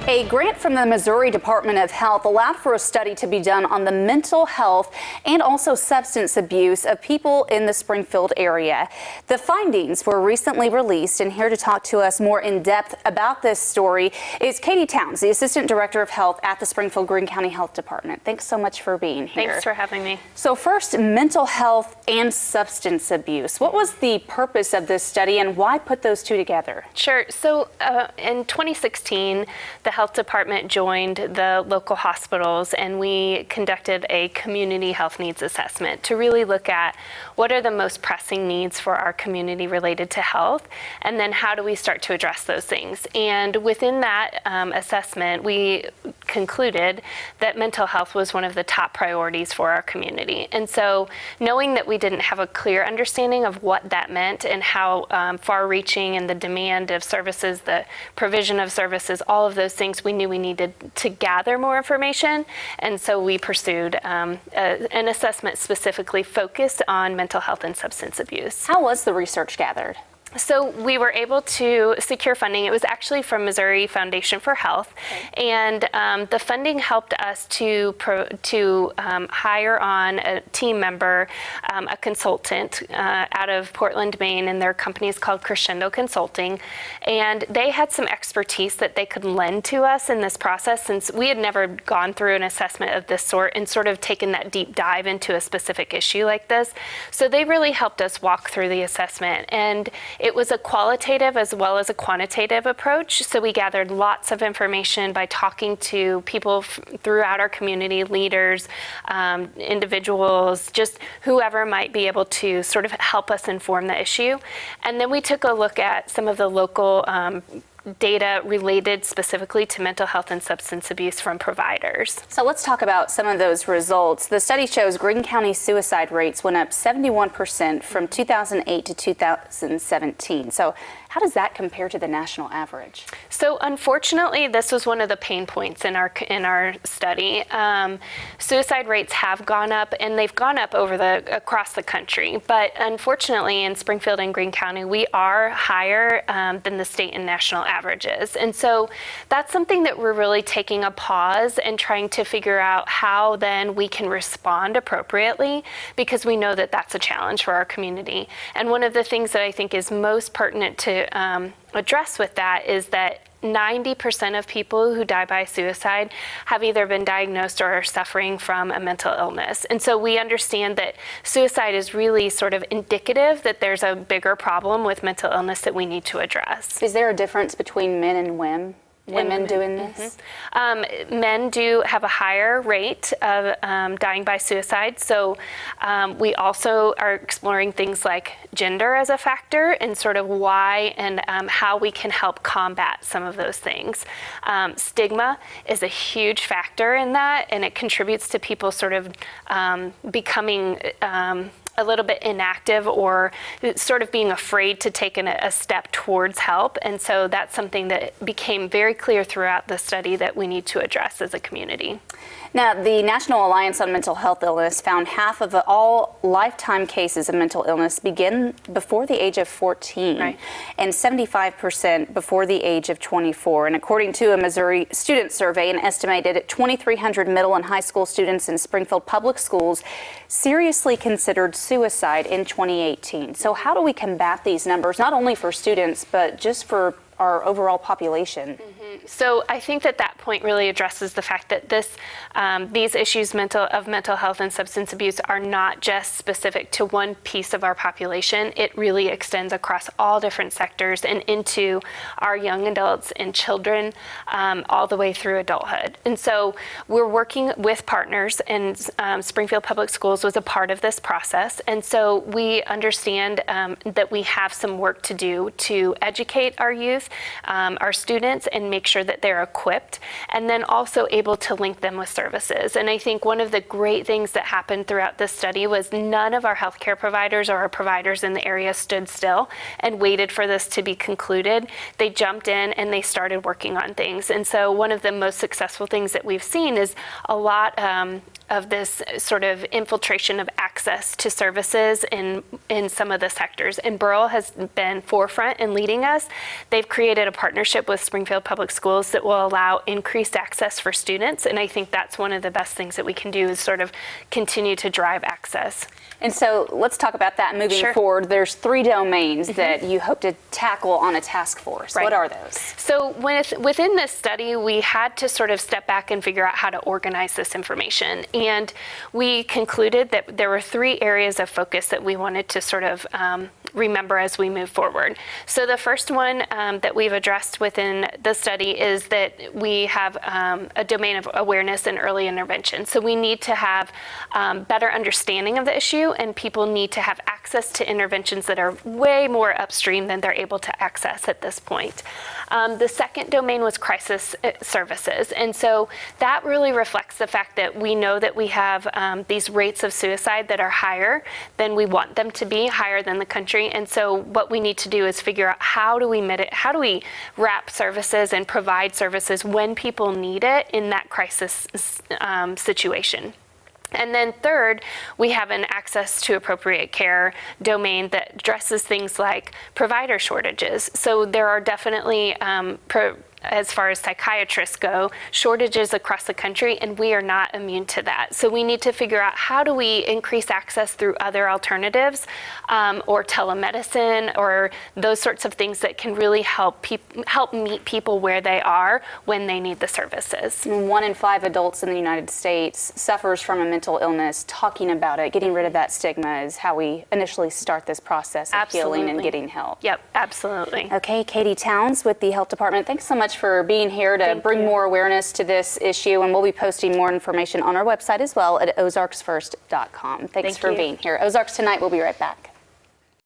A grant from the Missouri Department of Health allowed for a study to be done on the mental health and also substance abuse of people in the Springfield area. The findings were recently released, and here to talk to us more in depth about this story is Katie Towns, the Assistant Director of Health at the Springfield-Greene County Health Department. Thanks so much for being here. Thanks for having me. So first, mental health and substance abuse. What was the purpose of this study and why put those two together? Sure. So in 2016, the Health Department joined the local hospitals, and we conducted a community health needs assessment to really look at what are the most pressing needs for our community related to health, and then how do we start to address those things. And within that assessment, we concluded that mental health was one of the top priorities for our community. And so knowing that we didn't have a clear understanding of what that meant and how far-reaching and the demand of services, the provision of services, all of those things, we knew we needed to gather more information. And so we pursued an assessment specifically focused on mental health and substance abuse. How was the research gathered? So we were able to secure funding. It was actually from Missouri Foundation for Health, and the funding helped us to hire on a team member, a consultant out of Portland, Maine, and their company is called Crescendo Consulting, and they had some expertise that they could lend to us in this process, since we had never gone through an assessment of this sort and sort of taken that deep dive into a specific issue like this. So they really helped us walk through the assessment, and it was a qualitative as well as a quantitative approach. So we gathered lots of information by talking to people throughout our community, leaders, individuals, just whoever might be able to sort of help us inform the issue. And then we took a look at some of the local data related specifically to mental health and substance abuse from providers. So let's talk about some of those results. The study shows Greene County suicide rates went up 71% from 2008 to 2017. So how does that compare to the national average? So unfortunately, this was one of the pain points in our study. Suicide rates have gone up, and they've gone up across the country. But unfortunately, in Springfield and Greene County, we are higher than the state and national averages. And so that's something that we're really taking a pause and trying to figure out how then we can respond appropriately, because we know that that's a challenge for our community. And one of the things that I think is most pertinent to address with that is that 90% of people who die by suicide have either been diagnosed or are suffering from a mental illness. And so we understand that suicide is really sort of indicative that there's a bigger problem with mental illness that we need to address. Is there a difference between men and women doing this? Men do have a higher rate of dying by suicide. So we also are exploring things like gender as a factor, and sort of why and how we can help combat some of those things. Stigma is a huge factor in that, and it contributes to people sort of becoming a little bit inactive or sort of being afraid to take a step towards help. And so that's something that became very clear throughout the study that we need to address as a community. Now, the National Alliance on Mental Health Illness found half of all lifetime cases of mental illness begin before the age of 14, right, and 75% before the age of 24. And according to a Missouri student survey, an estimated 2,300 middle and high school students in Springfield public schools seriously considered suicide in 2018. So how do we combat these numbers, not only for students, but just for our overall population? So I think that point really addresses the fact that these issues of mental health and substance abuse are not just specific to one piece of our population. It really extends across all different sectors and into our young adults and children, all the way through adulthood. And so we're working with partners, and Springfield Public Schools was a part of this process. And so we understand that we have some work to do to educate our youth, our students, and make sure that they're equipped, and then also able to link them with services. And I think one of the great things that happened throughout this study was none of our healthcare providers or our providers in the area stood still and waited for this to be concluded. They jumped in and they started working on things. And so one of the most successful things that we've seen is a lot this sort of infiltration of access to services in some of the sectors. And Burrell has been forefront in leading us. They've created a partnership with Springfield Public Schools that will allow increased access for students. And I think that's one of the best things that we can do is sort of continue to drive access. And so let's talk about that moving forward. There's 3 domains that you hope to tackle on a task force. What are those? So within this study, we had to sort of step back and figure out how to organize this information. And we concluded that there were 3 areas of focus that we wanted to sort of remember as we move forward. So the first one that we've addressed within the study is that we have a domain of awareness and early intervention. So we need to have better understanding of the issue, and people need to have access to interventions that are way more upstream than they're able to access at this point. The second domain was crisis services. And so that really reflects the fact that we know that we have these rates of suicide that are higher than we want them to be, higher than the country. And so what we need to do is figure out how do we wrap services and provide services when people need it in that crisis situation. And then third, we have an access to appropriate care domain that addresses things like provider shortages. So there are definitely, as far as psychiatrists go, shortages across the country, and we are not immune to that. So we need to figure out how do we increase access through other alternatives or telemedicine or those sorts of things that can really help meet people where they are when they need the services. 1 in 5 adults in the United States suffers from a mental illness. Talking about it, getting rid of that stigma is how we initially start this process of healing and getting help. Yep, absolutely. Okay, Katie Towns with the Health Department, thanks so much for being here to bring more awareness to this issue, and we'll be posting more information on our website as well at ozarksfirst.com. Thanks for being here. Ozarks Tonight, we'll be right back.